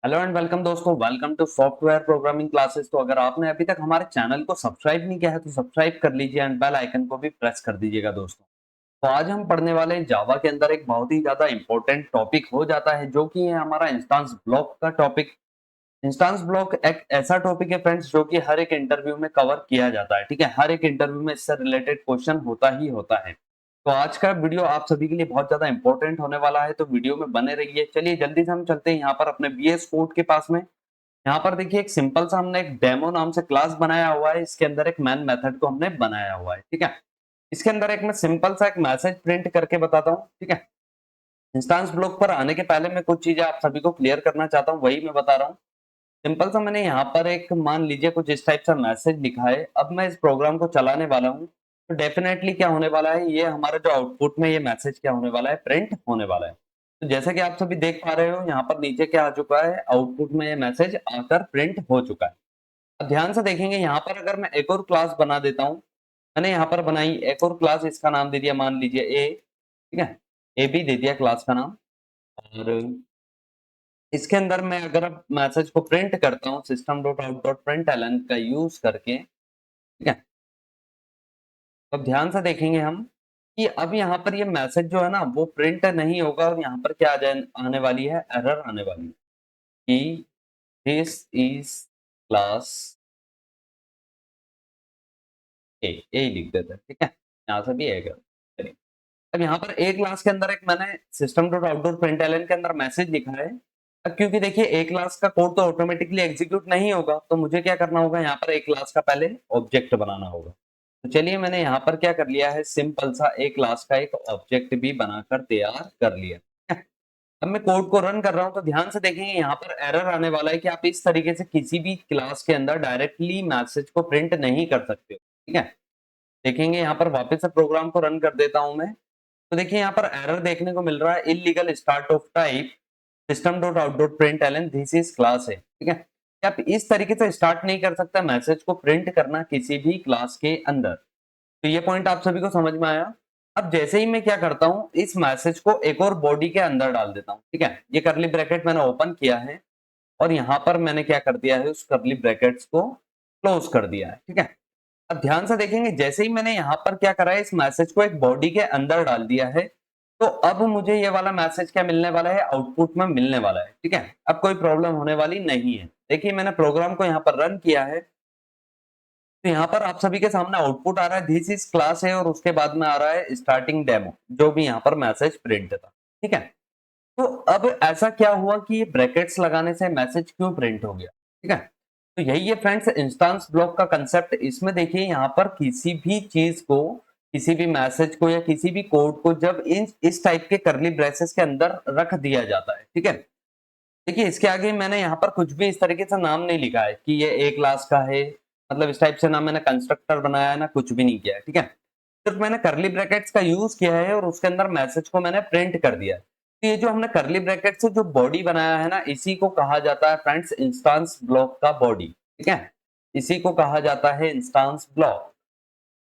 Hello and welcome दोस्तों, welcome to software programming classes. तो अगर आपने अभी तक हमारे चैनल को सब्सक्राइब नहीं किया है तो सब्सक्राइब कर लीजिए एंड बेल आइकन को भी प्रेस कर दीजिएगा दोस्तों। तो आज हम पढ़ने वाले हैं जावा के अंदर एक बहुत ही ज्यादा इंपॉर्टेंट टॉपिक हो जाता है जो कि है हमारा इंस्टेंस ब्लॉक का टॉपिक। इंस्टेंस ब्लॉक एक ऐसा टॉपिक है फ्रेंड्स जो कि हर एक इंटरव्यू में कवर किया जाता है। ठीक है, हर एक इंटरव्यू में इससे रिलेटेड क्वेश्चन होता ही होता है। तो आज का वीडियो आप सभी के लिए बहुत ज्यादा इंपॉर्टेंट होने वाला है, तो वीडियो में बने रहिए। चलिए जल्दी से हम चलते हैं यहाँ पर अपने बीएस कोड के पास में। यहाँ पर देखिए एक सिंपल सा हमने एक डेमो नाम से क्लास बनाया हुआ है। इसके अंदर एक मैन मेथड को हमने बनाया हुआ है। ठीक है, इसके अंदर एक मैं सिंपल सा एक मैसेज प्रिंट करके बताता हूँ। ठीक है, इंस्टेंस ब्लॉक पर आने के पहले मैं कुछ चीजें आप सभी को क्लियर करना चाहता हूँ, वही मैं बता रहा हूँ। सिंपल सा मैंने यहाँ पर एक मान लीजिए कुछ इस टाइप सा मैसेज लिखा है। अब मैं इस प्रोग्राम को चलाने वाला हूँ तो डेफिनेटली क्या होने वाला है, ये हमारा जो आउटपुट में ये मैसेज क्या होने वाला है, प्रिंट होने वाला है। तो जैसा कि आप सभी देख पा रहे हो यहाँ पर नीचे क्या आ चुका है, आउटपुट में ये मैसेज आकर प्रिंट हो चुका है। अब ध्यान से देखेंगे यहाँ पर अगर मैं एक और क्लास बना देता हूँ, मैंने यहाँ पर बनाई एक और क्लास, इसका नाम दे दिया मान लीजिए ए। ठीक है, ए बी दे दिया क्लास का नाम। और इसके अंदर मैं अगर अब मैसेज को प्रिंट करता हूँ system dot out dot println का यूज करके। ठीक है, तो अब ध्यान से देखेंगे हम कि अब यहाँ पर ये मैसेज जो है ना वो प्रिंट नहीं होगा और यहाँ पर क्या आ जाए आने वाली है, एरर आने वाली है कि दिस इज क्लास ए। ए ही लिख देते हैं। ठीक है, यहाँ से भी ए कर। चलिए, अब यहाँ पर ए क्लास के अंदर एक मैंने system dot out dot println के अंदर मैसेज लिखा है। अब क्योंकि देखिए ए क्लास का कोड तो ऑटोमेटिकली एग्जीक्यूट नहीं होगा, तो मुझे क्या करना होगा, यहाँ पर ए क्लास का पहले ऑब्जेक्ट बनाना होगा। तो चलिए मैंने यहाँ पर क्या कर लिया है, सिंपल सा ए क्लास का एक ऑब्जेक्ट भी बनाकर तैयार कर लिया। ठीक है? अब मैं कोड को रन कर रहा हूँ तो ध्यान से देखेंगे यहाँ पर एरर आने वाला है कि आप इस तरीके से किसी भी क्लास के अंदर डायरेक्टली मैसेज को प्रिंट नहीं कर सकते हो। ठीक है, देखेंगे यहाँ पर वापस से प्रोग्राम को रन कर देता हूँ मैं। तो देखिए यहाँ पर एरर देखने को मिल रहा है, illegal start of type system dot out dot println this is class है। ठीक है, कि आप इस तरीके से स्टार्ट नहीं कर सकता मैसेज को प्रिंट करना किसी भी क्लास के अंदर। तो ये पॉइंट आप सभी को समझ में आया। अब जैसे ही मैं क्या करता हूँ, इस मैसेज को एक और बॉडी के अंदर डाल देता हूँ। ठीक है, ये करली ब्रैकेट मैंने ओपन किया है और यहाँ पर मैंने क्या कर दिया है, उस करली ब्रैकेट्स को क्लोज कर दिया है। ठीक है, अब ध्यान से देखेंगे जैसे ही मैंने यहाँ पर क्या करा है, इस मैसेज को एक बॉडी के अंदर डाल दिया है, तो अब मुझे ये वाला मैसेज क्या मिलने वाला है, आउटपुट में मिलने वाला है। ठीक है, अब कोई प्रॉब्लम होने वाली नहीं है। देखिए मैंने प्रोग्राम को यहाँ पर रन किया है तो यहाँ पर आप सभी के सामने आउटपुट आ रहा है दिस इज क्लास है और उसके बाद में आ रहा है स्टार्टिंग डेमो, जो भी यहाँ पर मैसेज प्रिंट था। ठीक है, तो अब ऐसा क्या हुआ कि ये ब्रैकेट्स लगाने से मैसेज क्यों प्रिंट हो गया। ठीक है, तो यही है फ्रेंड्स इंस्टेंस ब्लॉक का कंसेप्ट। इसमें देखिए यहाँ पर किसी भी चीज को, किसी भी मैसेज को या किसी भी कोड को जब इस टाइप के करली ब्रेसेस के अंदर रख दिया जाता है। ठीक है, देखिए इसके आगे मैंने यहाँ पर कुछ भी इस तरीके से नाम नहीं लिखा है कि ये ए क्लास का है, मतलब इस टाइप से ना मैंने कंस्ट्रक्टर बनाया है ना कुछ भी नहीं किया है। ठीक है, सिर्फ मैंने करली ब्रैकेट्स का यूज किया है और उसके अंदर मैसेज को मैंने प्रिंट कर दिया है। तो ये जो हमने करली ब्रैकेट से जो बॉडी बनाया है ना, इसी को कहा जाता है फ्रेंड्स इंस्टेंस ब्लॉक का बॉडी। ठीक है, इसी को कहा जाता है इंस्टेंस ब्लॉक।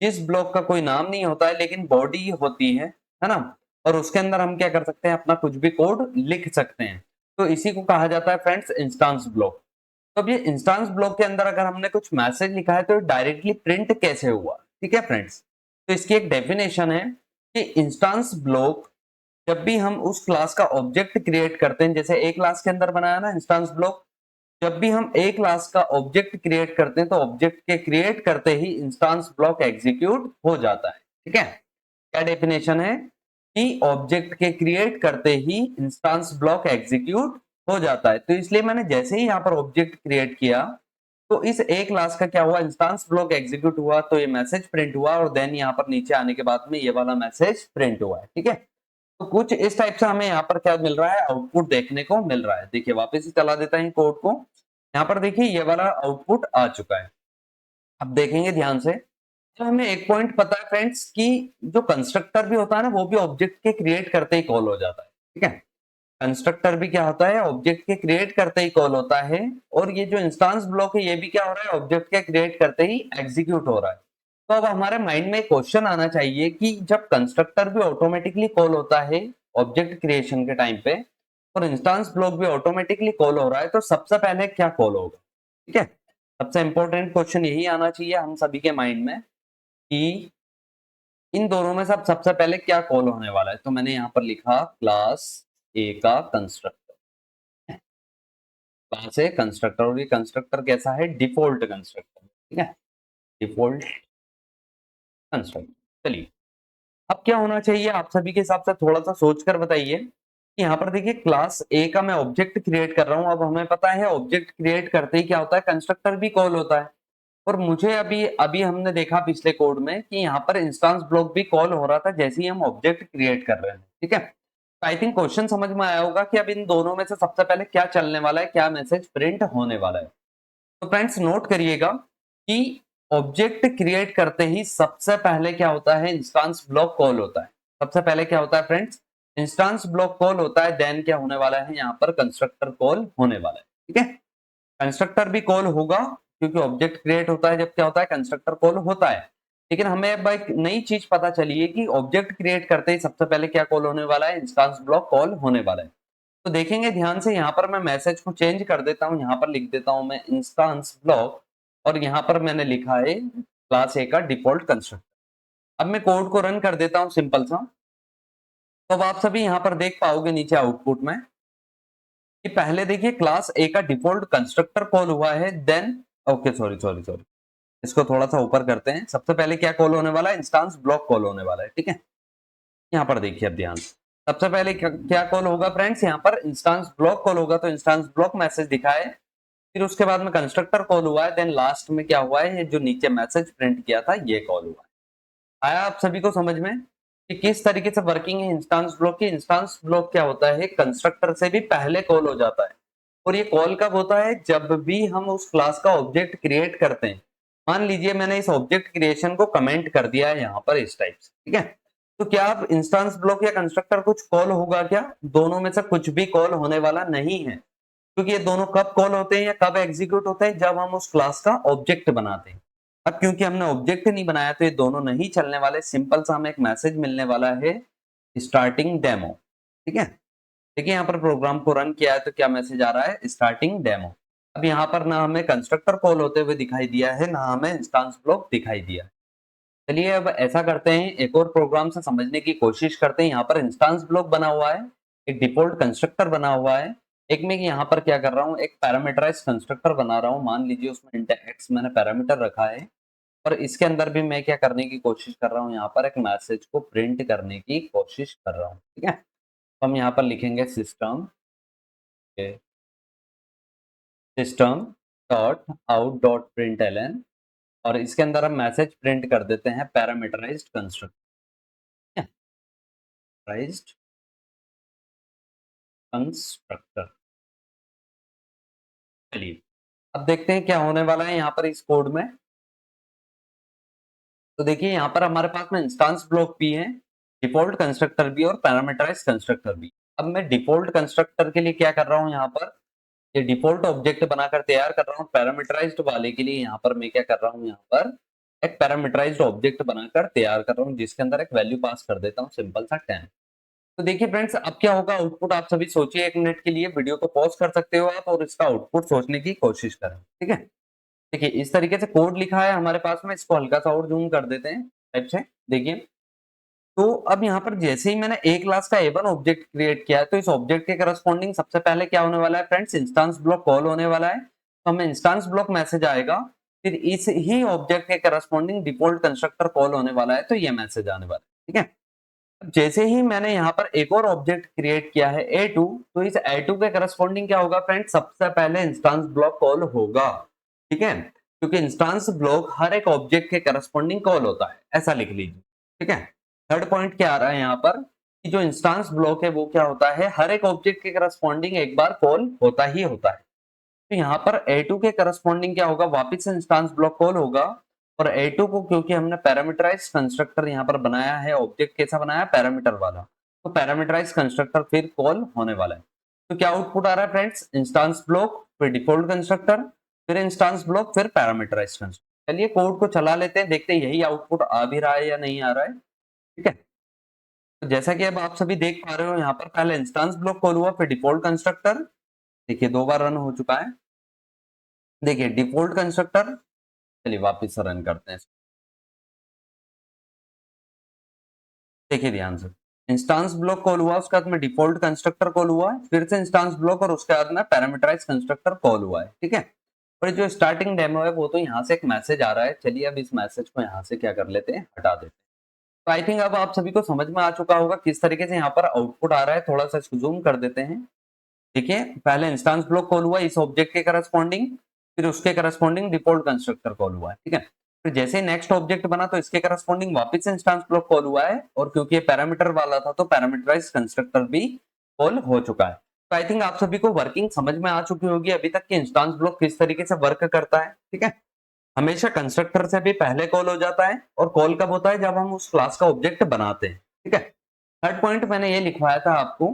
जिस ब्लॉक का कोई नाम नहीं होता है लेकिन बॉडी होती है ना, और उसके अंदर हम क्या कर सकते हैं, अपना कुछ भी कोड लिख सकते हैं। तो इसी को कहा जाता है फ्रेंड्स इंस्टेंस ब्लॉक। तो अब ये इंस्टेंस ब्लॉक के अंदर अगर हमने कुछ मैसेज लिखा है तो डायरेक्टली प्रिंट कैसे हुआ। ठीक है फ्रेंड्स, तो इसकी एक डेफिनेशन है कि इंस्टेंस ब्लॉक जब भी हम उस क्लास का ऑब्जेक्ट क्रिएट करते हैं, जैसे एक क्लास के अंदर बनाया ना इंस्टेंस ब्लॉक, जब भी हम एक क्लास का ऑब्जेक्ट क्रिएट करते हैं तो ऑब्जेक्ट के क्रिएट करते ही इंस्टेंस ब्लॉक एग्जीक्यूट हो जाता है। ठीक है, क्या डेफिनेशन है कि ऑब्जेक्ट के क्रिएट करते ही इंस्टेंस ब्लॉक एग्जीक्यूट हो जाता है। तो इसलिए मैंने जैसे ही यहाँ पर ऑब्जेक्ट क्रिएट किया तो इस एक क्लास का क्या हुआ, इंस्टेंस ब्लॉक एग्जीक्यूट हुआ, तो ये मैसेज प्रिंट हुआ और देन यहाँ पर नीचे आने के बाद में ये वाला मैसेज प्रिंट हुआ है। ठीक है, तो कुछ इस टाइप से हमें यहाँ पर क्या मिल रहा है, आउटपुट देखने को मिल रहा है। देखिए वापस ही चला देता है कोड को। यहाँ पर देखिए ये वाला आउटपुट आ चुका है। अब देखेंगे ध्यान से, तो हमें एक पॉइंट पता है फ्रेंड्स कि जो कंस्ट्रक्टर भी होता है ना वो भी ऑब्जेक्ट के क्रिएट करते ही कॉल हो जाता है। ठीक है, कंस्ट्रक्टर भी क्या होता है, ऑब्जेक्ट के क्रिएट करते ही कॉल होता है। और ये जो इंस्टेंस ब्लॉक है ये भी क्या हो रहा है, ऑब्जेक्ट के क्रिएट करते ही एग्जीक्यूट हो रहा है। तो अब हमारे माइंड में क्वेश्चन आना चाहिए कि जब कंस्ट्रक्टर भी ऑटोमेटिकली कॉल होता है ऑब्जेक्ट क्रिएशन के टाइम पे, और इंस्टेंस ब्लॉक भी ऑटोमेटिकली कॉल हो रहा है, तो सबसे पहले क्या कॉल होगा? ठीक है, सबसे इंपॉर्टेंट क्वेश्चन यही आना चाहिए हम सभी के माइंड में कि इन दोनों में सबसे पहले क्या कॉल होने वाला है। तो मैंने यहाँ पर लिखा क्लास ए का कंस्ट्रक्टर, क्लास ए कंस्ट्रक्टर, और ये कंस्ट्रक्टर कैसा है? डिफॉल्ट कंस्ट्रक्टर, ठीक है, डिफॉल्ट कंस्ट्रक्टर। चलिए, अब क्या होना चाहिए आप सभी के हिसाब से थोड़ा सा सोच कर बताइए कि यहाँ पर देखिए क्लास ए का मैं ऑब्जेक्ट क्रिएट कर रहा हूँ। अब हमें पता है ऑब्जेक्ट क्रिएट करते ही क्या होता है? कंस्ट्रक्टर भी कॉल होता है। और मुझे अभी अभी हमने देखा पिछले कोड में कि यहाँ पर इंस्टेंस ब्लॉक भी कॉल हो रहा था जैसे ही हम ऑब्जेक्ट क्रिएट कर रहे हैं, ठीक है। आई थिंक क्वेश्चन समझ में आया होगा कि अब इन दोनों में से सबसे पहले क्या चलने वाला है, क्या मैसेज प्रिंट होने वाला है। तो फ्रेंड्स नोट करिएगा कि ऑब्जेक्ट क्रिएट करते ही सबसे पहले क्या होता है? इंस्टेंस ब्लॉक कॉल होता है। सबसे पहले क्या होता है फ्रेंड्स? इंस्टेंस ब्लॉक कॉल होता है, देन क्या होने वाला है? यहाँ पर कंस्ट्रक्टर कॉल होने वाला है, ठीक है। कंस्ट्रक्टर भी कॉल होगा क्योंकि ऑब्जेक्ट क्रिएट होता है जब क्या होता है? कंस्ट्रक्टर कॉल होता है। लेकिन हमें अब एक नई चीज पता चली है कि ऑब्जेक्ट क्रिएट करते ही सबसे पहले क्या कॉल होने वाला है? इंस्टेंस ब्लॉक कॉल होने वाला है। तो देखेंगे ध्यान से, यहाँ पर मैं मैसेज को चेंज कर देता हूँ, यहाँ पर लिख देता हूँ मैं इंस्टेंस ब्लॉक, और यहाँ पर मैंने लिखा है क्लास ए का डिफॉल्ट कंस्ट्रक्टर। अब मैं कोड को रन कर देता हूँ सिंपल सा। तो अब आप सभी यहाँ पर देख पाओगे नीचे आउटपुट में कि पहले देखिए क्लास ए का डिफॉल्ट कंस्ट्रक्टर कॉल हुआ है, then okay sorry sorry sorry, इसको थोड़ा सा ऊपर करते हैं। सबसे पहले क्या कॉल होने वाला है? इंस्टेंस ब्लॉक कॉल होने वाला है, ठीक है। यहाँ पर देखिए अब ध्यान से, सबसे पहले क्या कॉल होगा फ्रेंड्स? यहाँ पर इंस्टेंस ब्लॉक कॉल होगा, तो इंस्टेंस ब्लॉक मैसेज दिखाए, फिर उसके बाद में कंस्ट्रक्टर कॉल हुआ है, देन लास्ट में क्या हुआ है? ये जो नीचे मैसेज प्रिंट किया था ये कॉल हुआ है। आया आप सभी को समझ में कि किस तरीके से वर्किंग है इंस्टेंस ब्लॉक की? इंस्टेंस ब्लॉक क्या होता है? कंस्ट्रक्टर से भी पहले कॉल हो जाता है। और ये कॉल कब होता है? जब भी हम उस क्लास का ऑब्जेक्ट क्रिएट करते हैं। मान लीजिए मैंने इस ऑब्जेक्ट क्रिएशन को कमेंट कर दिया है यहाँ पर इस टाइप से, ठीक है। तो क्या आप इंस्टेंस ब्लॉक या कंस्ट्रक्टर कुछ कॉल होगा क्या? दोनों में से कुछ भी कॉल होने वाला नहीं है, क्योंकि ये दोनों कब कॉल होते हैं या कब एग्जीक्यूट होते हैं? जब हम उस क्लास का ऑब्जेक्ट बनाते हैं। अब क्योंकि हमने ऑब्जेक्ट नहीं बनाया तो ये दोनों नहीं चलने वाले। सिंपल सा हमें एक मैसेज मिलने वाला है, स्टार्टिंग डेमो, ठीक है। देखिए यहाँ पर प्रोग्राम को रन किया है तो क्या मैसेज आ रहा है? Starting demo. अब यहाँ पर ना हमें कंस्ट्रक्टर कॉल होते हुए दिखाई दिया है, ना हमें इंस्टेंस ब्लॉक दिखाई दिया है। चलिए अब ऐसा करते हैं, एक और प्रोग्राम से समझने की कोशिश करते हैं। यहाँ पर इंस्टेंस ब्लॉक बना हुआ है, एक डिफॉल्ट कंस्ट्रक्टर बना हुआ है, एक में यहाँ पर क्या कर रहा हूँ? एक पैरामीटराइज्ड कंस्ट्रक्टर बना रहा हूँ। मान लीजिए उसमें इंट एक्स मैंने पैरामीटर रखा है, और इसके अंदर भी मैं क्या करने की कोशिश कर रहा हूँ? यहाँ पर एक मैसेज को प्रिंट करने की कोशिश कर रहा हूँ, ठीक है। तो हम यहाँ पर लिखेंगे system system dot out dot println, और इसके अंदर हम मैसेज प्रिंट कर देते हैं पैरामीटराइज्ड कंस्ट्रक्टर, पैरामीटराइज्ड कंस्ट्रक्टर। चलिए अब देखते हैं क्या होने वाला है यहाँ पर इस कोड में। तो देखिए यहाँ पर हमारे पास में इंस्टेंस ब्लॉक भी है, डिफॉल्ट कंस्ट्रक्टर भी और पैरामीटराइज्ड कंस्ट्रक्टर भी। अब मैं डिफॉल्ट कंस्ट्रक्टर के लिए क्या कर रहा हूँ? यहाँ पर ये डिफॉल्ट ऑब्जेक्ट बनाकर तैयार कर रहा हूँ। पैरामीटराइज्ड वाले के लिए यहाँ पर मैं क्या कर रहा हूँ? यहाँ पर एक पैरामीटराइज्ड ऑब्जेक्ट बनाकर तैयार कर रहा हूँ, जिसके अंदर एक वैल्यू पास कर देता हूँ, सिंपल सा 10। तो देखिए फ्रेंड्स अब क्या होगा आउटपुट, आप सभी सोचिए। 1 मिनट के लिए वीडियो को पॉज कर सकते हो आप और इसका आउटपुट सोचने की कोशिश करें, ठीक है। देखिए इस तरीके से कोड लिखा है हमारे पास में, इसको हल्का सा और जूम कर देते हैं टाइप से। देखिए तो अब यहाँ पर जैसे ही मैंने ए क्लास का A1 ऑब्जेक्ट क्रिएट किया है, तो इस ऑब्जेक्ट के करस्पॉन्डिंग सबसे पहले क्या होने वाला है फ्रेंड्स? इंस्टेंस ब्लॉक कॉल होने वाला है। तो हमें इंस्टेंस ब्लॉक मैसेज आएगा, फिर इस ही ऑब्जेक्ट के करस्पॉन्डिंग डिफॉल्ट कंस्ट्रक्टर कॉल होने वाला है, तो ये मैसेज आने वाला है, ठीक है। जैसे ही मैंने यहाँ पर एक और ऑब्जेक्ट क्रिएट किया है A2, तो इस A2 के करस्पॉन्डिंग क्या होगा फ्रेंड्स? सबसे पहले इंस्टेंस ब्लॉक कॉल होगा, ठीक है, क्योंकि इंस्टेंस ब्लॉक हर एक ऑब्जेक्ट के करस्पॉन्डिंग कॉल होता है, ऐसा लिख लीजिए, ठीक है। थर्ड पॉइंट क्या आ रहा है यहाँ पर कि जो इंस्टेंस ब्लॉक है वो क्या होता है? हर एक ऑब्जेक्ट के करस्पॉन्डिंग एक बार कॉल होता ही होता है। तो यहाँ पर A2 के करस्पॉन्डिंग क्या होगा? वापिस से इंस्टेंस ब्लॉक कॉल होगा, और A2 को क्योंकि हमने पैरामीटराइज्ड कंस्ट्रक्टर यहाँ पर बनाया है, ऑब्जेक्ट कैसा बनाया? पैरामीटर वाला, तो पैरामीटराइज्ड कंस्ट्रक्टर फिर कॉल होने वाला है। तो क्या आउटपुट आ रहा है फ्रेंड्स? इंस्टेंस ब्लॉक, फिर डिफॉल्ट कंस्ट्रक्टर, फिर इंस्टेंस ब्लॉक, फिर पैरामीटराइज्ड कंस्ट्रक्टर। चलिए कोड को चला लेते हैं, देखते हैं यही आउटपुट आ भी रहा है या नहीं आ रहा है, ठीक है। तो जैसा कि अब आप सभी देख पा रहे हो यहाँ पर पहले इंस्टेंस ब्लॉक कॉल हुआ, फिर डिफॉल्ट कंस्ट्रक्टर। देखिए 2 बार रन हो चुका है। देखिए डिफॉल्ट कंस्ट्रक्टर, चलिए वापस से रन करते हैं। देखिए ध्यान से, इंस्टेंस ब्लॉक कॉल हुआ, उसके बाद में डिफॉल्ट कंस्ट्रक्टर कॉल हुआ है, फिर से इंस्टेंस ब्लॉक और उसके बाद में पैरामीटराइज कंस्ट्रक्टर कॉल हुआ है। ठीक है, और जो स्टार्टिंग डेमो है वो तो यहाँ से एक मैसेज आ रहा है। चलिए अब इस मैसेज को यहाँ से क्या कर लेते हैं, हटा देते हैं। तो आई थिंक अब आप सभी को समझ में आ चुका होगा किस तरीके से यहाँ पर आउटपुट आ रहा है। थोड़ा सा इसको जूम कर देते हैं। देखिए पहले इंस्टेंस ब्लॉक कॉल हुआ इस ऑब्जेक्ट के करस्पॉन्डिंग, फिर उसके करस्पॉन्डिंग डिफॉल्ट कंस्ट्रक्टर कॉल हुआ है। ठीक है, फिर जैसे ही नेक्स्ट ऑब्जेक्ट बना तो इसके करस्पॉन्डिंग वापस से इंस्टेंस ब्लॉक कॉल हुआ है, और क्योंकि ये पैरामीटर वाला था तो पैरामीटराइज्ड कंस्ट्रक्टर भी कॉल हो चुका है। तो आई थिंक आप सभी को वर्किंग समझ में आ चुकी होगी अभी तक कि इंस्टेंस ब्लॉक किस तरीके से वर्क करता है। ठीक है, हमेशा कंस्ट्रक्टर से भी पहले कॉल हो जाता है, और कॉल कब होता है, जब हम उस क्लास का ऑब्जेक्ट बनाते हैं। ठीक है, थर्ड पॉइंट मैंने ये लिखवाया था आपको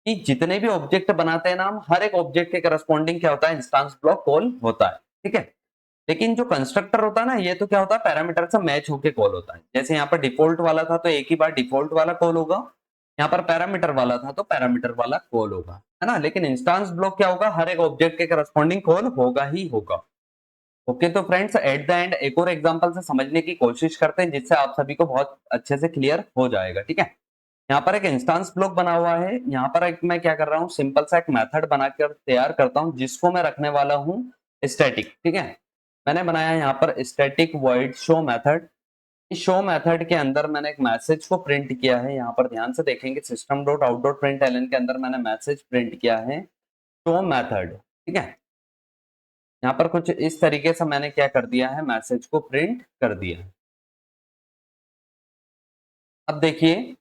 कि जितने भी ऑब्जेक्ट बनाते हैं ना हम, हर एक ऑब्जेक्ट के करस्पॉन्डिंग क्या होता है, इंस्टेंस ब्लॉक कॉल होता है। ठीक है, लेकिन जो कंस्ट्रक्टर होता है ना, ये तो क्या होता है, पैरामीटर से मैच होके कॉल होता है। जैसे यहाँ पर डिफॉल्ट वाला था तो एक ही बार डिफॉल्ट वाला कॉल होगा, यहाँ पर पैरामीटर वाला था तो पैरामीटर वाला कॉल होगा, है ना। लेकिन इंस्टेंस ब्लॉक क्या होगा, हर एक ऑब्जेक्ट के करस्पॉन्डिंग कॉल होगा ही होगा। ओके, तो फ्रेंड्स एट द एंड एक और एग्जांपल से समझने की कोशिश करते हैं, जिससे आप सभी को बहुत अच्छे से क्लियर हो जाएगा। ठीक है, यहाँ पर एक इंस्टेंस ब्लॉक बना हुआ है। यहाँ पर एक मैं क्या कर रहा हूँ, सिंपल सा एक मेथड बनाकर तैयार करता हूँ, जिसको मैं रखने वाला हूँ स्टैटिक। ठीक है, मैंने बनाया है यहाँ पर स्टैटिक वॉइड शो मेथड। इस शो मेथड के अंदर मैंने एक मैसेज को प्रिंट किया है। यहाँ पर ध्यान से देखेंगे, system dot out dot println के अंदर मैंने मैसेज प्रिंट किया है शो मेथड। ठीक है, यहाँ पर कुछ इस तरीके से मैंने क्या कर दिया है, मैसेज को प्रिंट कर दिया है। अब देखिए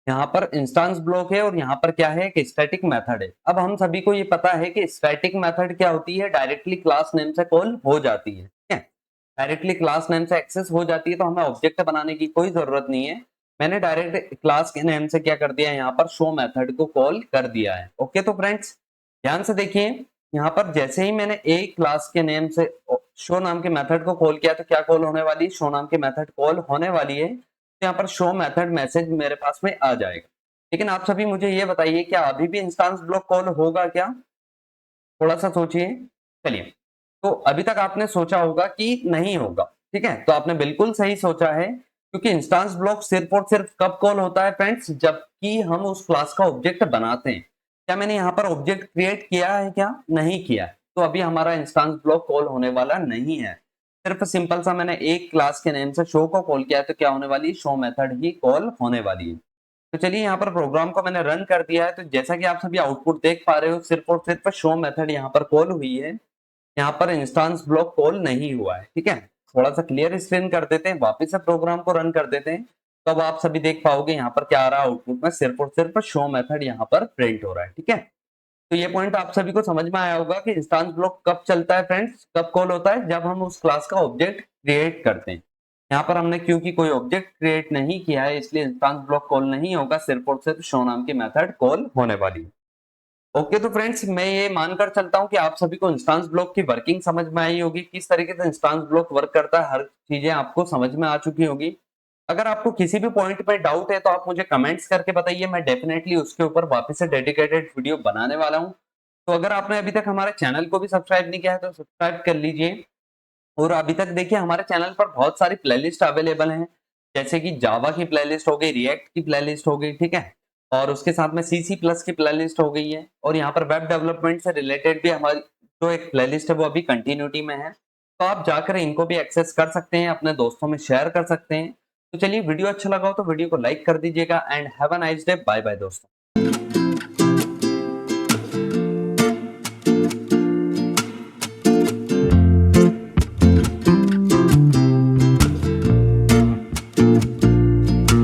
यहाँ पर इंस्टेंस ब्लॉक है और यहाँ पर क्या है, एक स्टैटिक मेथड है। अब हम सभी को ये पता है कि स्टैटिक मेथड क्या होती है, डायरेक्टली क्लास नेम से कॉल हो जाती है। ठीक है, डायरेक्टली क्लास नेम से एक्सेस हो जाती है, तो हमें ऑब्जेक्ट बनाने की कोई जरूरत नहीं है। मैंने डायरेक्ट क्लास के नेम से क्या कर दिया है, यहाँ पर शो मेथड को कॉल कर दिया है। ओके, तो फ्रेंड्स ध्यान से देखिए, यहाँ पर जैसे ही मैंने एक क्लास के नेम से शो नाम के मेथड को कॉल किया तो क्या कॉल होने वाली है, शो नाम की मेथड कॉल होने वाली है। तो यहाँ पर शो मेथड मैसेज मेरे पास में आ जाएगा। लेकिन आप सभी मुझे ये बताइए, क्या अभी भी इंस्टेंस ब्लॉक कॉल होगा क्या? थोड़ा सा सोचिए। चलिए, तो अभी तक आपने सोचा होगा कि नहीं होगा। ठीक है, तो आपने बिल्कुल सही सोचा है, क्योंकि इंस्टेंस ब्लॉक सिर्फ और सिर्फ कब कॉल होता है फ्रेंड्स, जबकि हम उस क्लास का ऑब्जेक्ट बनाते हैं। क्या मैंने यहाँ पर ऑब्जेक्ट क्रिएट किया है, क्या नहीं किया है, तो अभी हमारा इंस्टेंस ब्लॉक कॉल होने वाला नहीं है। सिर्फ सिंपल सा मैंने एक क्लास के नेम से शो को कॉल किया है, तो क्या होने वाली, शो मेथड ही कॉल होने वाली है। तो चलिए यहाँ पर प्रोग्राम को मैंने रन कर दिया है। तो जैसा कि आप सभी आउटपुट देख पा रहे हो, सिर्फ और सिर्फ शो मेथड यहाँ पर कॉल हुई है, यहाँ पर इंस्टेंस ब्लॉक कॉल नहीं हुआ है। ठीक है, थोड़ा सा क्लियर स्क्रीन कर देते हैं, वापस से प्रोग्राम को रन कर देते हैं। तो अब आप सभी देख पाओगे यहाँ पर क्या आ रहा है आउटपुट में, सिर्फ और सिर्फ शो मेथड यहाँ पर प्रिंट हो रहा है। ठीक है, तो ये पॉइंट आप सभी को समझ में आया होगा कि इंस्टेंस ब्लॉक कब चलता है फ्रेंड्स, कब कॉल होता है, जब हम उस क्लास का ऑब्जेक्ट क्रिएट करते हैं। यहाँ पर हमने क्योंकि कोई ऑब्जेक्ट क्रिएट नहीं किया है, इसलिए इंस्टेंस ब्लॉक कॉल नहीं होगा, सिर्फ और सिर्फ शो नाम की मेथड कॉल होने वाली है। ओके, तो फ्रेंड्स मैं ये मानकर चलता हूँ कि आप सभी को इंस्टेंस ब्लॉक की वर्किंग समझ में आई होगी, किस तरीके से इंस्टेंस ब्लॉक वर्क करता है, हर चीजें आपको समझ में आ चुकी होगी। अगर आपको किसी भी पॉइंट पे डाउट है तो आप मुझे कमेंट्स करके बताइए, मैं डेफिनेटली उसके ऊपर वापस से डेडिकेटेड वीडियो बनाने वाला हूँ। तो अगर आपने अभी तक हमारे चैनल को भी सब्सक्राइब नहीं किया है तो सब्सक्राइब कर लीजिए। और अभी तक देखिए हमारे चैनल पर बहुत सारी प्लेलिस्ट अवेलेबल हैं, जैसे कि जावा की प्लेलिस्ट हो गई, रिएक्ट की प्लेलिस्ट हो गई। ठीक है, और उसके साथ में सी सी प्लस की प्लेलिस्ट हो गई है, और यहाँ पर वेब डेवलपमेंट से रिलेटेड भी हमारी जो एक प्लेलिस्ट है वो अभी कंटिन्यूटी में है। तो आप जाकर इनको भी एक्सेस कर सकते हैं, अपने दोस्तों में शेयर कर सकते हैं। तो चलिए, वीडियो अच्छा लगा हो तो वीडियो को लाइक कर दीजिएगा, and have a nice day. Bye bye दोस्तों।